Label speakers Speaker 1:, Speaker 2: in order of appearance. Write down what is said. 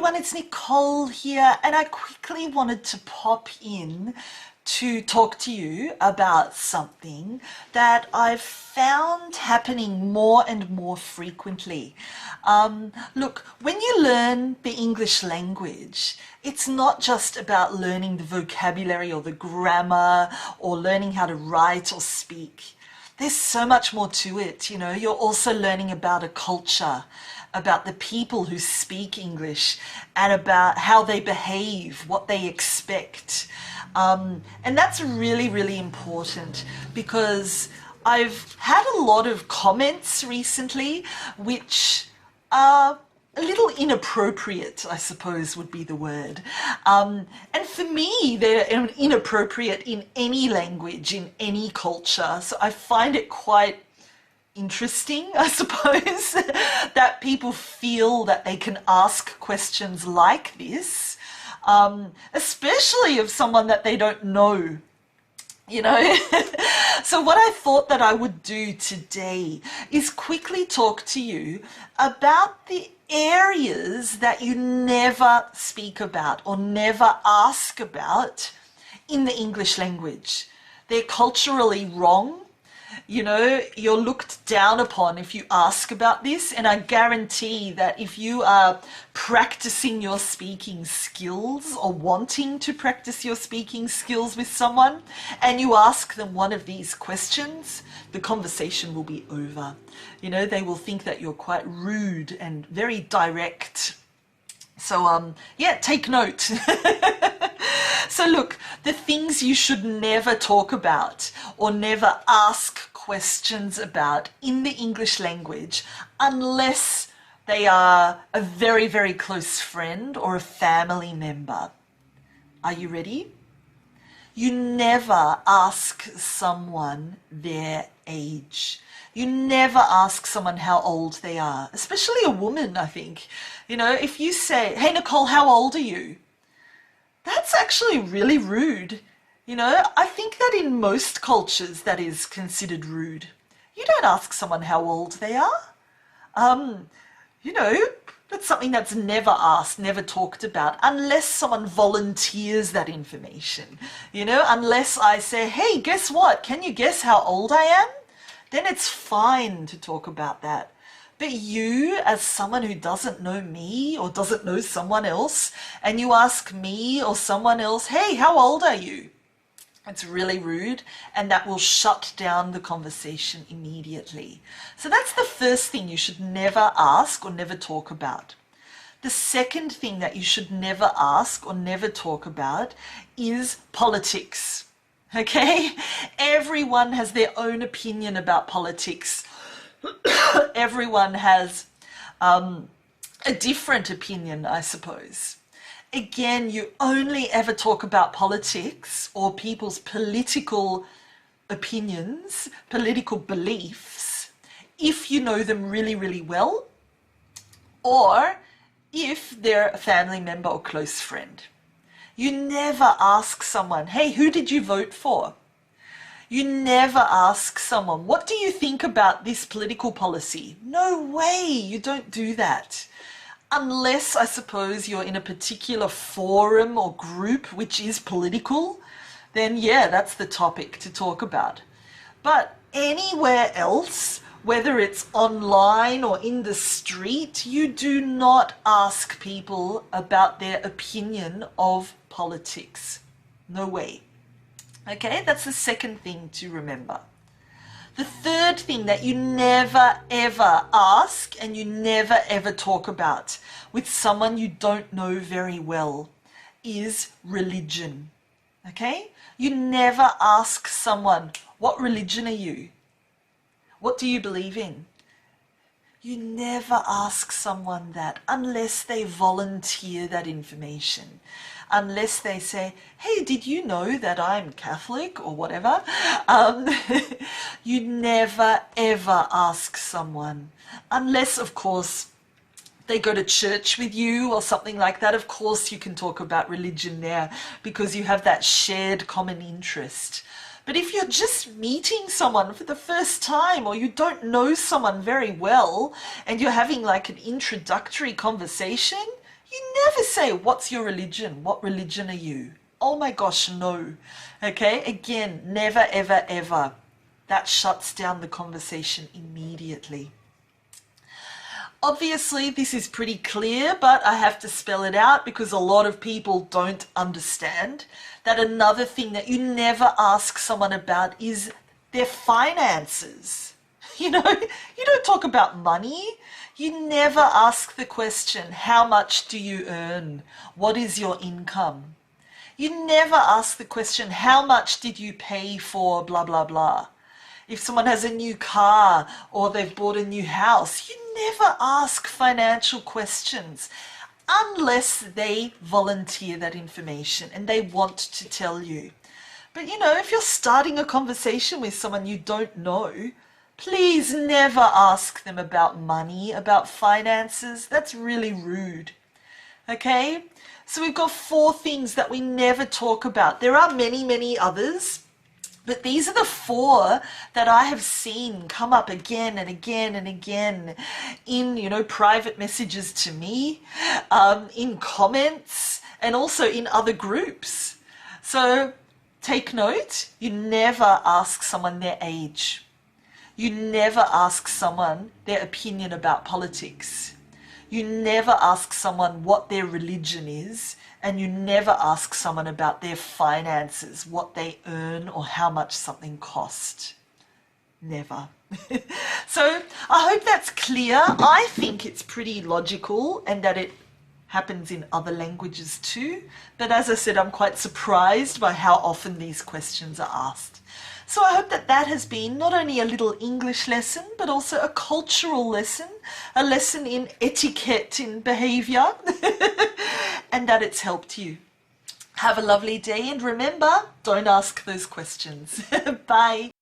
Speaker 1: everyone, it's Nicole here, and I quickly wanted to pop in to talk to you about something that I've found happening more and more frequently. Look, when you learn the English language, it's not just about learning the vocabulary or the grammar or learning how to write or speak. There's so much more to it, you know. You're also learning about a culture, about the people who speak English, and about how they behave, what they expect. And that's really, really important, because I've had a lot of comments recently which are a little inappropriate, I suppose would be the word. And for me, they're inappropriate in any language, in any culture. So I find it quite interesting, I suppose, that people feel that they can ask questions like this, especially of someone that they don't know. You know, so what I thought that I would do today is quickly talk to you about the areas that you never speak about or never ask about in the English language. They're culturally wrong. You know, you're looked down upon if you ask about this, and I guarantee that if you are practicing your speaking skills or wanting to practice your speaking skills with someone and you ask them one of these questions, the conversation will be over. You know, they will think that you're quite rude and very direct. So, yeah, take note. So look, the things you should never talk about or never ask questions about in the English language, unless they are a very, very close friend or a family member. Are you ready? You never ask someone their age. You never ask someone how old they are, especially a woman, I think. You know, if you say, "Hey, Nicole, how old are you?" That's actually really rude. You know, I think that in most cultures that is considered rude. You don't ask someone how old they are. You know, that's something that's never asked, never talked about, unless someone volunteers that information. You know, unless I say, "Hey, guess what? Can you guess how old I am?" Then it's fine to talk about that. But you, as someone who doesn't know me or doesn't know someone else, and you ask me or someone else, "Hey, how old are you?" It's really rude, and that will shut down the conversation immediately. So that's the first thing you should never ask or never talk about. The second thing that you should never ask or never talk about is politics. Okay? Everyone has their own opinion about politics. Everyone has a different opinion, I suppose. Again, you only ever talk about politics or people's political opinions, political beliefs, if you know them really, really well, or if they're a family member or close friend. You never ask someone, "Hey, who did you vote for?" You never ask someone, "What do you think about this political policy?" No way, you don't do that. Unless, I suppose, you're in a particular forum or group which is political, then yeah, that's the topic to talk about. But anywhere else, whether it's online or in the street, you do not ask people about their opinion of politics. No way. Okay, that's the second thing to remember. The third thing that you never ever ask and you never ever talk about with someone you don't know very well is religion. Okay? You never ask someone, "What religion are you? What do you believe in?" You never ask someone that unless they volunteer that information. Unless they say, "Hey, did you know that I'm Catholic?" or whatever. You never ever ask someone. Unless, of course, they go to church with you or something like that. Of course you can talk about religion there because you have that shared common interest. But if you're just meeting someone for the first time, or you don't know someone very well and you're having like an introductory conversation, You never say, what's your religion? What religion are you? Oh my gosh, no. Okay, again, never, ever, ever. That shuts down the conversation immediately. Obviously, this is pretty clear, but I have to spell it out because a lot of people don't understand that another thing that you never ask someone about is their finances. You know, you don't talk about money. You never ask the question, how much do you earn? What is your income? You never ask the question, how much did you pay for blah, blah, blah. If someone has a new car or they've bought a new house, you never ask financial questions unless they volunteer that information and they want to tell you. But you know, if you're starting a conversation with someone you don't know, please never ask them about money, about finances. That's really rude. Okay? So we've got 4 things that we never talk about. There are many, many others. But these are the 4 that I have seen come up again and again and again in, you know, private messages to me, in comments, and also in other groups. So take note, you never ask someone their age. You never ask someone their opinion about politics. You never ask someone what their religion is, and you never ask someone about their finances, what they earn or how much something costs. Never. So I hope that's clear. I think it's pretty logical and that it happens in other languages too. But as I said, I'm quite surprised by how often these questions are asked. So I hope that that has been not only a little English lesson, but also a cultural lesson, a lesson in etiquette, in behaviour, and that it's helped you. Have a lovely day, and remember, don't ask those questions. Bye.